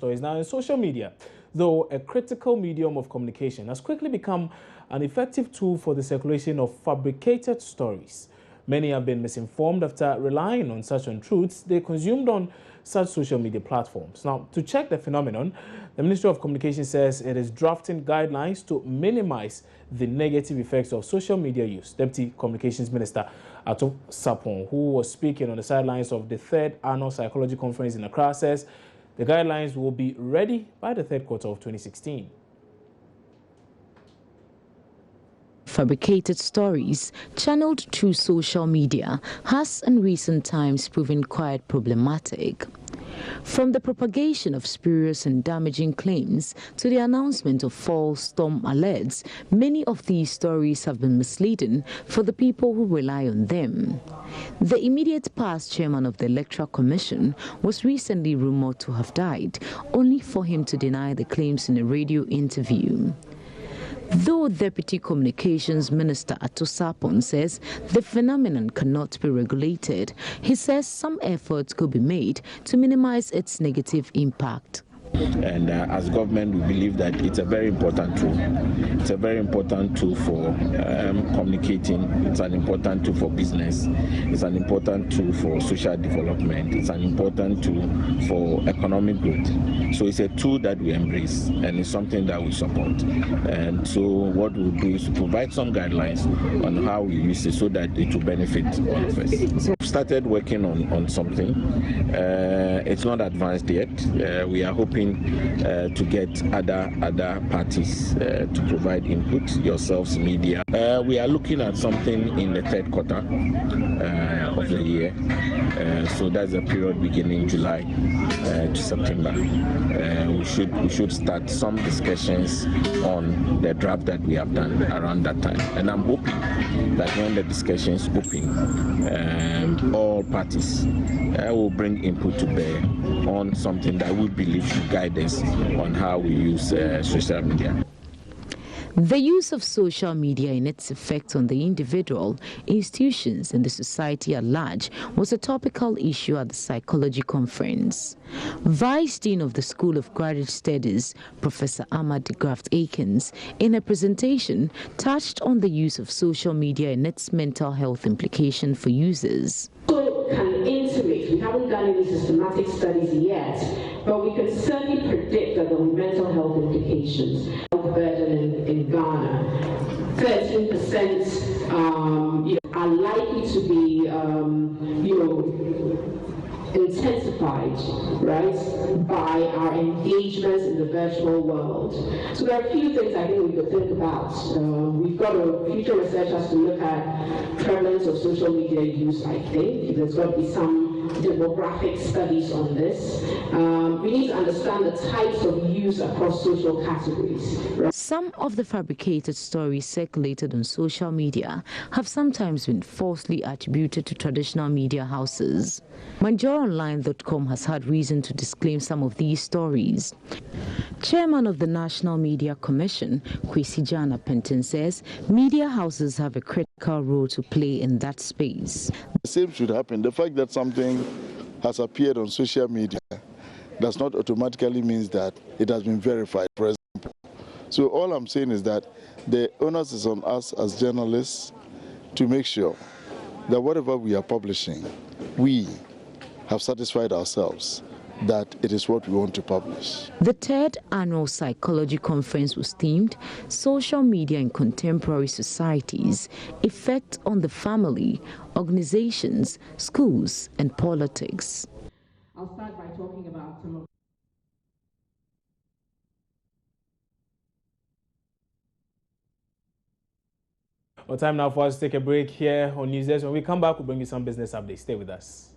stories. Now, in social media, though a critical medium of communication, has quickly become an effective tool for the circulation of fabricated stories. Many have been misinformed after relying on such untruths they consumed on such social media platforms. Now, to check the phenomenon, the Ministry of Communication says it is drafting guidelines to minimize the negative effects of social media use. Deputy Communications Minister Ato Sapon, who was speaking on the sidelines of the 3rd Annual Psychology Conference in Accra, says the guidelines will be ready by the 3rd quarter of 2016. Fabricated stories channeled through social media has in recent times proven quite problematic. From the propagation of spurious and damaging claims to the announcement of false storm alerts, many of these stories have been misleading for the people who rely on them. The immediate past chairman of the Electoral Commission was recently rumored to have died, only for him to deny the claims in a radio interview. Though Deputy Communications Minister Ato Sapon says the phenomenon cannot be regulated, he says some efforts could be made to minimize its negative impact. And as government, we believe that it's a very important tool. It's a very important tool for communicating. It's an important tool for business. It's an important tool for social development. It's an important tool for economic growth. So it's a tool that we embrace, and it's something that we support. And so what we'll do is to provide some guidelines on how we use it so that it will benefit all of us. So we've started working on something. It's not advanced yet. We are hoping to get other parties to provide input, yourselves, media. We are looking at something in the 3rd quarter of the year. So that's a period beginning July to September. We should start some discussions on the draft that we have done around that time. And I'm hoping that when the discussions open, all parties will bring input to bear on something that we believe should guide us on how we use social media. The use of social media and its effect on the individual, institutions, and the society at large was a topical issue at the Psychology Conference. Vice Dean of the School of Graduate Studies, Professor Ahmad de Graft Akins, in a presentation, touched on the use of social media and its mental health implication for users. We haven't done any systematic studies yet, but we can certainly predict that there will be mental health implications. Health burden in Ghana, 13% are likely to be, intensified, right, by our engagements in the virtual world. So there are a few things I think we could think about. We've got future research has to look at prevalence of social media use, I think. There's got to be some demographic studies on this. We need to understand the types of use across social categories. Right? Some of the fabricated stories circulated on social media have sometimes been falsely attributed to traditional media houses. ManjoroOnline.com has had reason to disclaim some of these stories. Chairman of the National Media Commission, Kwesi Jana Penton, says media houses have a critical role to play in that space. The same should happen. The fact that something has appeared on social media does not automatically mean that it has been verified, for example. So all I'm saying is that the onus is on us as journalists to make sure that whatever we are publishing, we have satisfied ourselves that it is what we want to publish. The 3rd Annual Psychology Conference was themed Social Media in Contemporary Societies, Effect on the Family, Organizations, Schools and Politics. I'll start by talking about some of Well, time now for us to take a break here on Newsdesk. When we come back, we'll bring you some business updates. Stay with us.